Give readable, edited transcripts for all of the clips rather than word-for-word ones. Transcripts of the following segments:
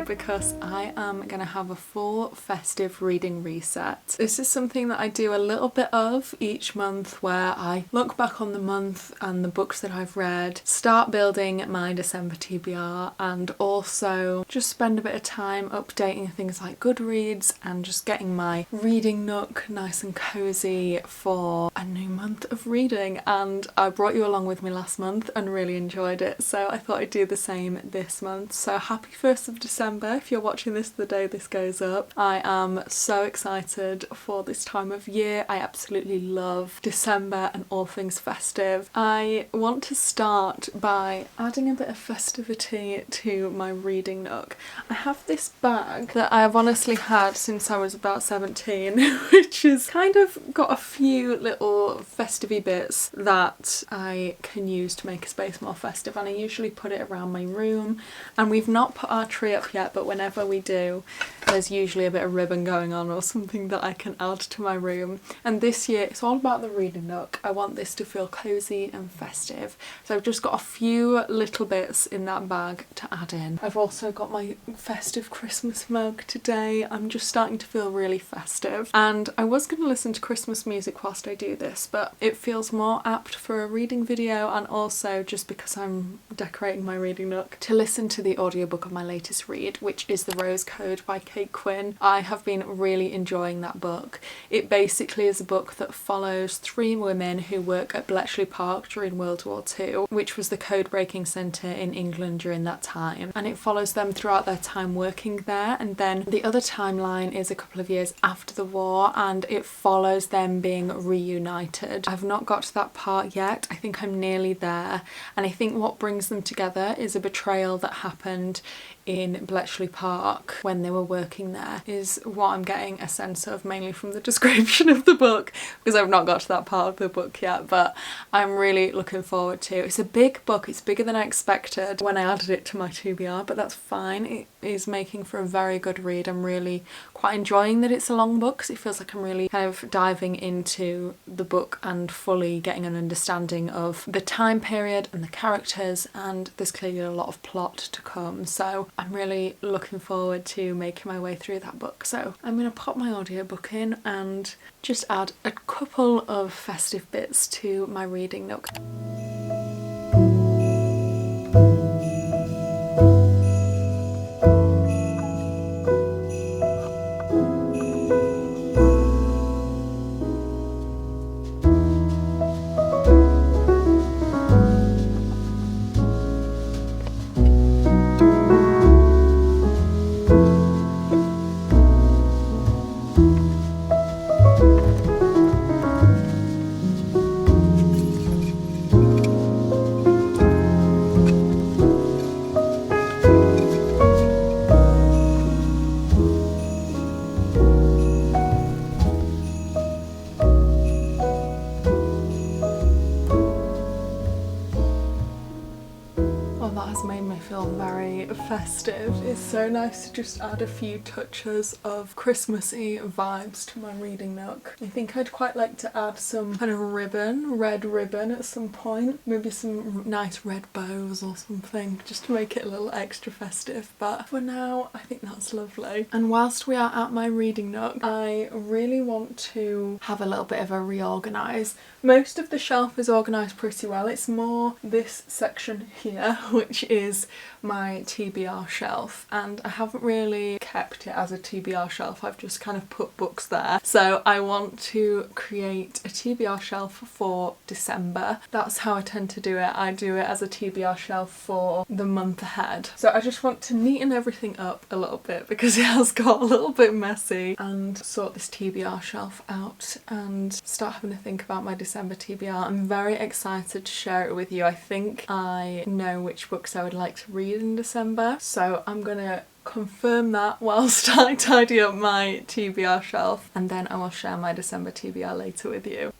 Because I am going to have a full festive reading reset. This is something that I do a little bit of each month, where I look back on the month and the books that I've read, start building my December TBR, and also just spend a bit of time updating things like Goodreads and just getting my reading nook nice and cozy for a new month of reading. And I brought you along with me last month and really enjoyed it, so I thought I'd do the same this month. So happy 1st of December if you're watching this the day this goes up. I am so excited for this time of year. I absolutely love December and all things festive. I want to start by adding a bit of festivity to my reading nook. I have this bag that I have honestly had since I was about 17, which has kind of got a few little festive-y bits that I can use to make a space more festive, and I usually put it around my room. And we've not put our tree up yet, but whenever we do, there's usually a bit of ribbon going on or something that I can add to my room. And this year it's all about the reading nook. I want this to feel cozy and festive, so I've just got a few little bits in that bag to add in. I've also got my festive Christmas mug today. I'm just starting to feel really festive, and I was going to listen to Christmas music whilst I do this, but it feels more apt for a reading video, and also just because I'm decorating my reading nook, to listen to the audiobook of my latest read, which is The Rose Code by Kate Quinn. I have been really enjoying that book. It basically is a book that follows 3 women who work at Bletchley Park during World War II, which was the code-breaking centre in England during that time, and it follows them throughout their time working there. And then the other timeline is a couple of years after the war, and it follows them being reunited. I've not got to that part yet. I think I'm nearly there, and I think what brings them together is a betrayal that happened in Bletchley Park when they were working there, is what I'm getting a sense of, mainly from the description of the book, because I've not got to that part of the book yet, but I'm really looking forward to it. It's a big book. It's bigger than I expected when I added it to my TBR, but that's fine. It is making for a very good read. I'm really quite enjoying that it's a long book, because it feels like I'm really kind of diving into the book and fully getting an understanding of the time period and the characters, and there's clearly a lot of plot to come, so I'm really looking forward to making my way through that book. So I'm going to pop my audiobook in and just add a couple of festive bits to my reading nook. Festive. It's so nice to just add a few touches of Christmassy vibes to my reading nook. I think I'd quite like to add some kind of ribbon, red ribbon at some point, maybe some nice red bows or something, just to make it a little extra festive, but for now I think that's lovely. And whilst we are at my reading nook, I really want to have a little bit of a reorganise. Most of the shelf is organised pretty well. It's more this section here, which is my TBR shelf, and I haven't really kept it as a TBR shelf. I've just kind of put books there. So I want to create a TBR shelf for December. That's how I tend to do it. I do it as a TBR shelf for the month ahead. So I just want to neaten everything up a little bit because it has got a little bit messy, and sort this TBR shelf out and start having to think about my December TBR. I'm very excited to share it with you. I think I know which books I would like to read in December, so I'm gonna confirm that whilst I tidy up my TBR shelf, and then I will share my December TBR later with you.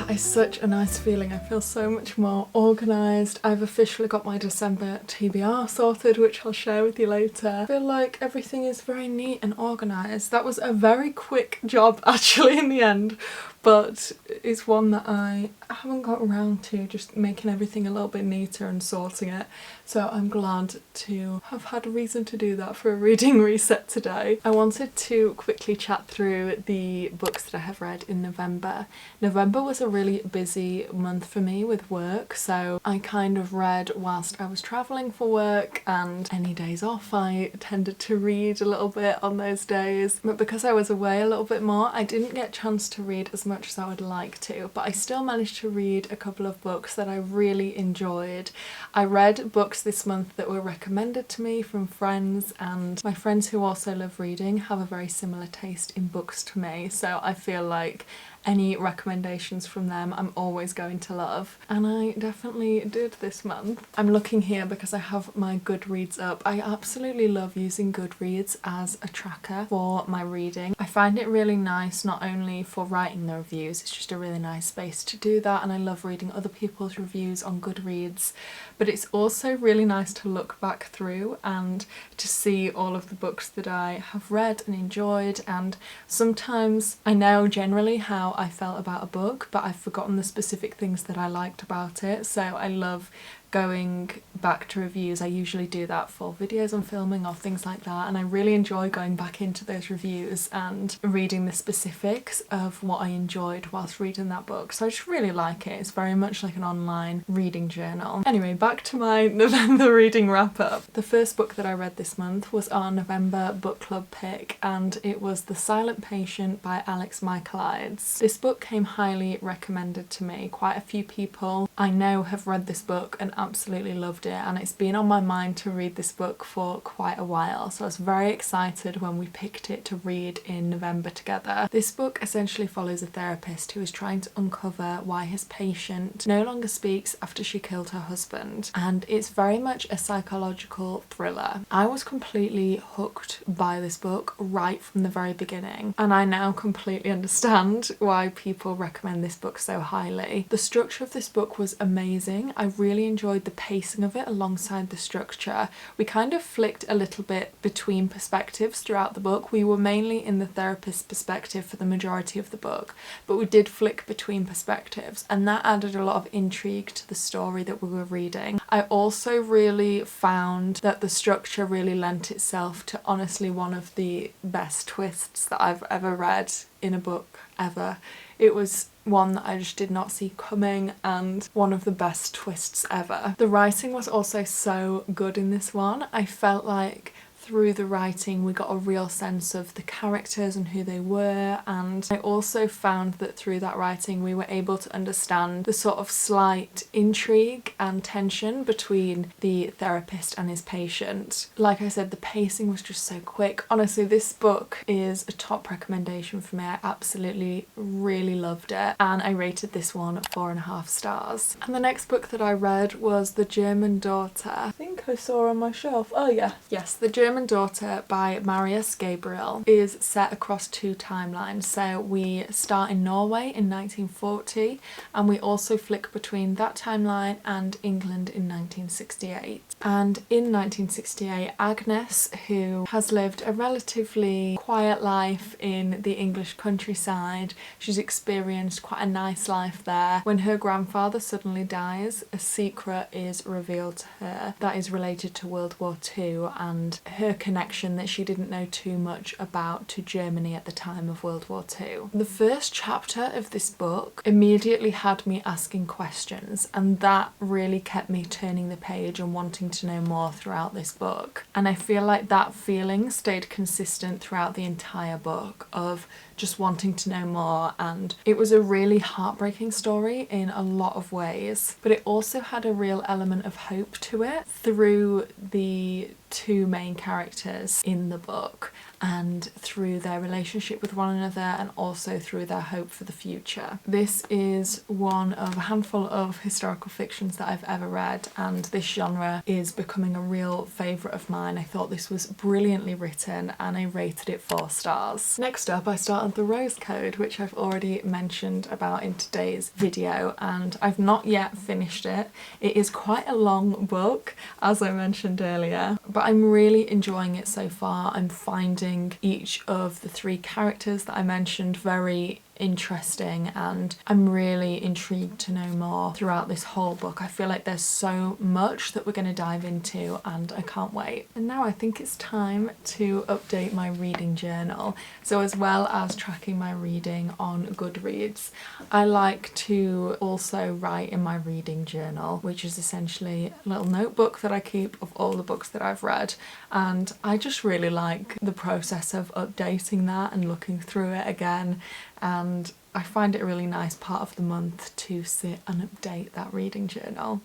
It's such a nice feeling. I feel so much more organised. I've officially got my December TBR sorted, which I'll share with you later. I feel like everything is very neat and organised. That was a very quick job actually in the end, but it's one that I haven't got around to, just making everything a little bit neater and sorting it. So I'm glad to have had a reason to do that for a reading reset today. I wanted to quickly chat through the books that I have read in November. November was a really busy month for me with work, so I kind of read whilst I was travelling for work, and any days off I tended to read a little bit on those days. But because I was away a little bit more, I didn't get a chance to read as much as I would like to, but I still managed to read a couple of books that I really enjoyed. I read books this month that were recommended to me from friends, and my friends who also love reading have a very similar taste in books to me, so I feel like any recommendations from them I'm always going to love, and I definitely did this month. I'm looking here because I have my Goodreads up. I absolutely love using Goodreads as a tracker for my reading. I find it really nice not only for writing the reviews, it's just a really nice space to do that, and I love reading other people's reviews on Goodreads, but it's also really nice to look back through and to see all of the books that I have read and enjoyed, and sometimes I know generally how I felt about a book, but I've forgotten the specific things that I liked about it, so I love going back to reviews. I usually do that for videos I'm filming or things like that, and I really enjoy going back into those reviews and reading the specifics of what I enjoyed whilst reading that book. So I just really like it. It's very much like an online reading journal. Anyway, back to my November reading wrap up. The first book that I read this month was our November book club pick, and it was The Silent Patient by Alex Michaelides. This book came highly recommended to me. Quite a few people I know have read this book and absolutely loved it, and it's been on my mind to read this book for quite a while, so I was very excited when we picked it to read in November together. This book essentially follows a therapist who is trying to uncover why his patient no longer speaks after she killed her husband, and it's very much a psychological thriller. I was completely hooked by this book right from the very beginning, and I now completely understand why people recommend this book so highly. The structure of this book was amazing. I really enjoyed the pacing of it alongside the structure. We kind of flicked a little bit between perspectives throughout the book. We were mainly in the therapist's perspective for the majority of the book, but we did flick between perspectives, and that added a lot of intrigue to the story that we were reading. I also really found that the structure really lent itself to honestly one of the best twists that I've ever read in a book ever. It was one that I just did not see coming, and one of the best twists ever. The writing was also so good in this one. I felt like through the writing we got a real sense of the characters and who they were, and I also found that through that writing we were able to understand the sort of slight intrigue and tension between the therapist and his patient. Like I said, the pacing was just so quick. Honestly, this book is a top recommendation for me. I absolutely really loved it, and I rated this one 4.5 stars. And the next book that I read was The German Daughter. I think I saw on my shelf. Oh yeah. Yes, The German Daughter by Marius Gabriel is set across 2 timelines. So we start in Norway in 1940, and we also flick between that timeline and England in 1968. And in 1968, Agnes, who has lived a relatively quiet life in the English countryside, she's experienced quite a nice life there. When her grandfather suddenly dies, a secret is revealed to her that is is related to World War II and her connection that she didn't know too much about to Germany at the time of World War II. The first chapter of this book immediately had me asking questions, and that really kept me turning the page and wanting to know more throughout this book. And I feel like that feeling stayed consistent throughout the entire book of just wanting to know more, and it was a really heartbreaking story in a lot of ways, but it also had a real element of hope to it through the two main characters in the book and through their relationship with one another and also through their hope for the future. This is one of a handful of historical fictions that I've ever read, and this genre is becoming a real favourite of mine. I thought this was brilliantly written and I rated it 4 stars. Next up I started The Rose Code, which I've already mentioned about in today's video, and I've not yet finished it. It is quite a long book, as I mentioned earlier, but I'm really enjoying it so far. I'm finding each of the 3 characters that I mentioned very interesting, and I'm really intrigued to know more throughout this whole book. I feel like there's so much that we're going to dive into and I can't wait. And now I think it's time to update my reading journal. So as well as tracking my reading on Goodreads, I like to also write in my reading journal, which is essentially a little notebook that I keep of all the books that I've read, and I just really like the process of updating that and looking through it again, and I find it a really nice part of the month to sit and update that reading journal.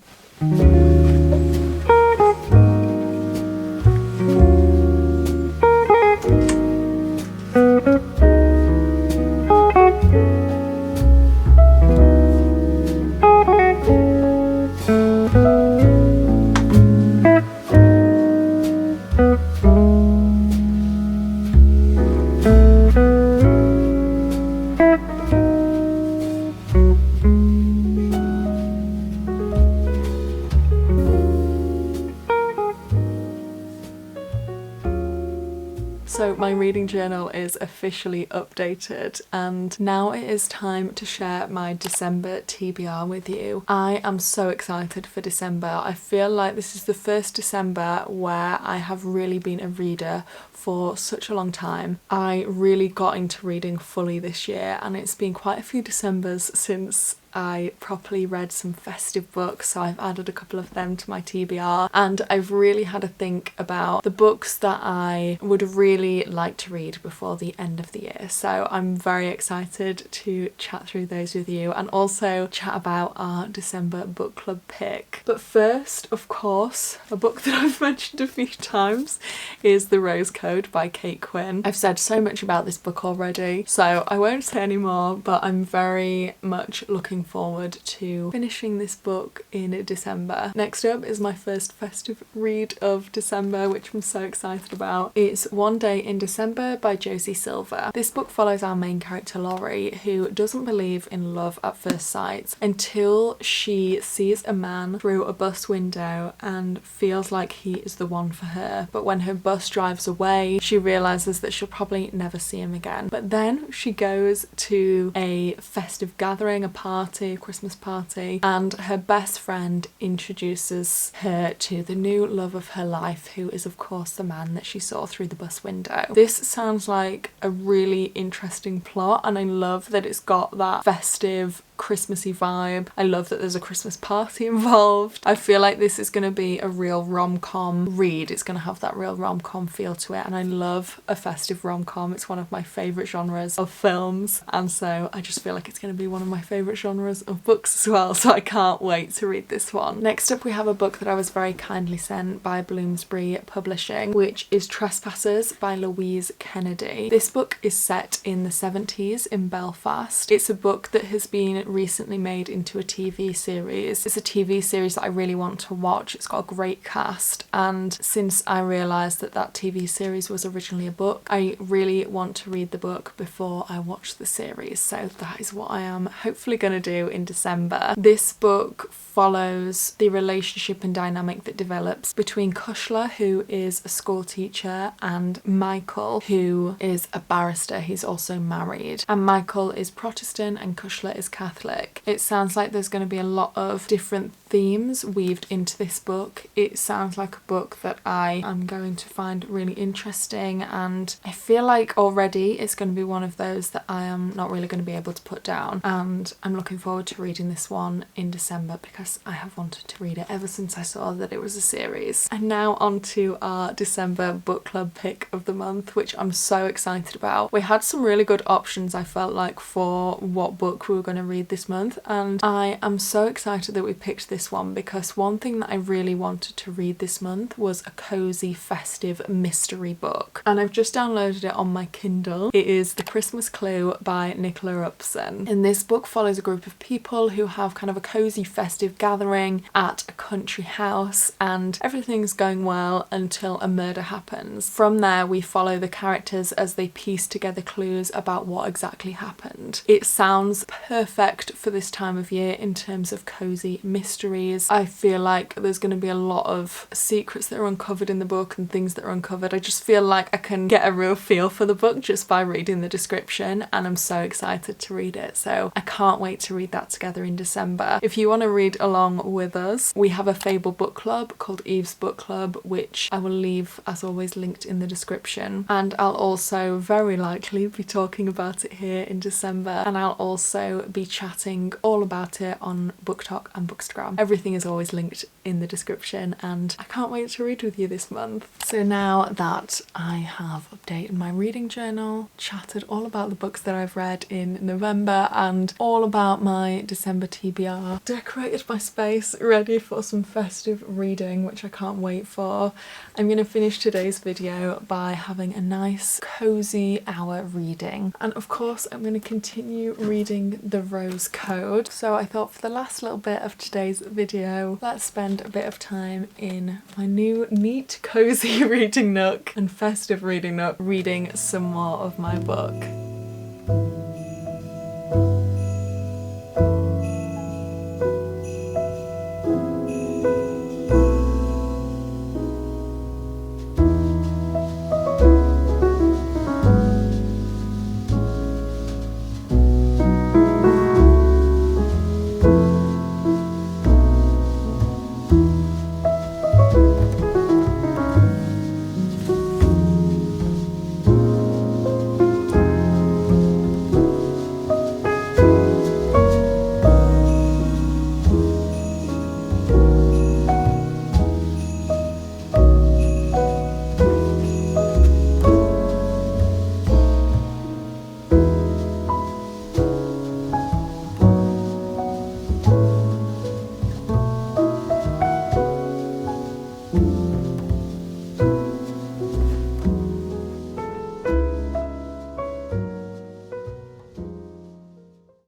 So my reading journal is officially updated, and now it is time to share my December TBR with you. I am so excited for December. I feel like this is the first December where I have really been a reader for such a long time. I really got into reading fully this year, and it's been quite a few Decembers since I properly read some festive books, so I've added a couple of them to my TBR, and I've really had a think about the books that I would really like to read before the end of the year. So I'm very excited to chat through those with you and also chat about our December book club pick. But first, of course, a book that I've mentioned a few times is The Rose Code by Kate Quinn. I've said so much about this book already, so I won't say any more, but I'm very much looking forward to finishing this book in December. Next up is my first festive read of December, which I'm so excited about. It's One Day in December by Josie Silver. This book follows our main character Laurie, who doesn't believe in love at first sight until she sees a man through a bus window and feels like he is the one for her. But when her bus drives away, she realises that she'll probably never see him again. But then she goes to a festive gathering, a party, a Christmas party, and her best friend introduces her to the new love of her life, who is of course the man that she saw through the bus window. This sounds like a really interesting plot, and I love that it's got that festive Christmassy vibe. I love that there's a Christmas party involved. I feel like this is going to be a real rom-com read. It's going to have that real rom-com feel to it, and I love a festive rom-com. It's one of my favourite genres of films, and so I just feel like it's going to be one of my favourite genres of books as well, so I can't wait to read this one. Next up we have a book that I was very kindly sent by Bloomsbury Publishing, which is Trespassers by Louise Kennedy. This book is set in the 70s in Belfast. It's a book that has been recently made into a TV series. It's a TV series that I really want to watch. It's got a great cast, and since I realised that that TV series was originally a book, I really want to read the book before I watch the series, so that is what I am hopefully going to do in December. This book follows the relationship and dynamic that develops between Kushla, who is a school teacher, and Michael, who is a barrister. He's also married, and Michael is Protestant and Kushla is Catholic. Catholic. It sounds like there's going to be a lot of different themes weaved into this book. It sounds like a book that I am going to find really interesting, and I feel like already it's going to be one of those that I am not really going to be able to put down, and I'm looking forward to reading this one in December because I have wanted to read it ever since I saw that it was a series. And now on to our December book club pick of the month, which I'm so excited about. We had some really good options, I felt like, for what book we were going to read this month, and I am so excited that we picked this one because one thing that I really wanted to read this month was a cozy festive mystery book, and I've just downloaded it on my Kindle. It is The Christmas Clue by Nicola Upson, and this book follows a group of people who have kind of a cozy festive gathering at a country house, and everything's going well until a murder happens. From there we follow the characters as they piece together clues about what exactly happened. It sounds perfect for this time of year in terms of cozy mysteries. I feel like there's going to be a lot of secrets that are uncovered in the book and things that are uncovered. I just feel like I can get a real feel for the book just by reading the description, and I'm so excited to read it. So I can't wait to read that together in December. If you want to read along with us, we have a Fable book club called Eve's Book Club, which I will leave as always linked in the description, and I'll also very likely be talking about it here in December, and I'll also be chatting all about it on BookTok and Bookstagram. Everything is always linked in the description, and I can't wait to read with you this month. So now that I have updated my reading journal, chatted all about the books that I've read in November and all about my December TBR, decorated my space ready for some festive reading, which I can't wait for, I'm going to finish today's video by having a nice cozy hour reading, and of course I'm going to continue reading The Rose Code. So I thought for the last little bit of today's video, let's spend a bit of time in my new neat cozy reading nook and festive reading nook reading some more of my book.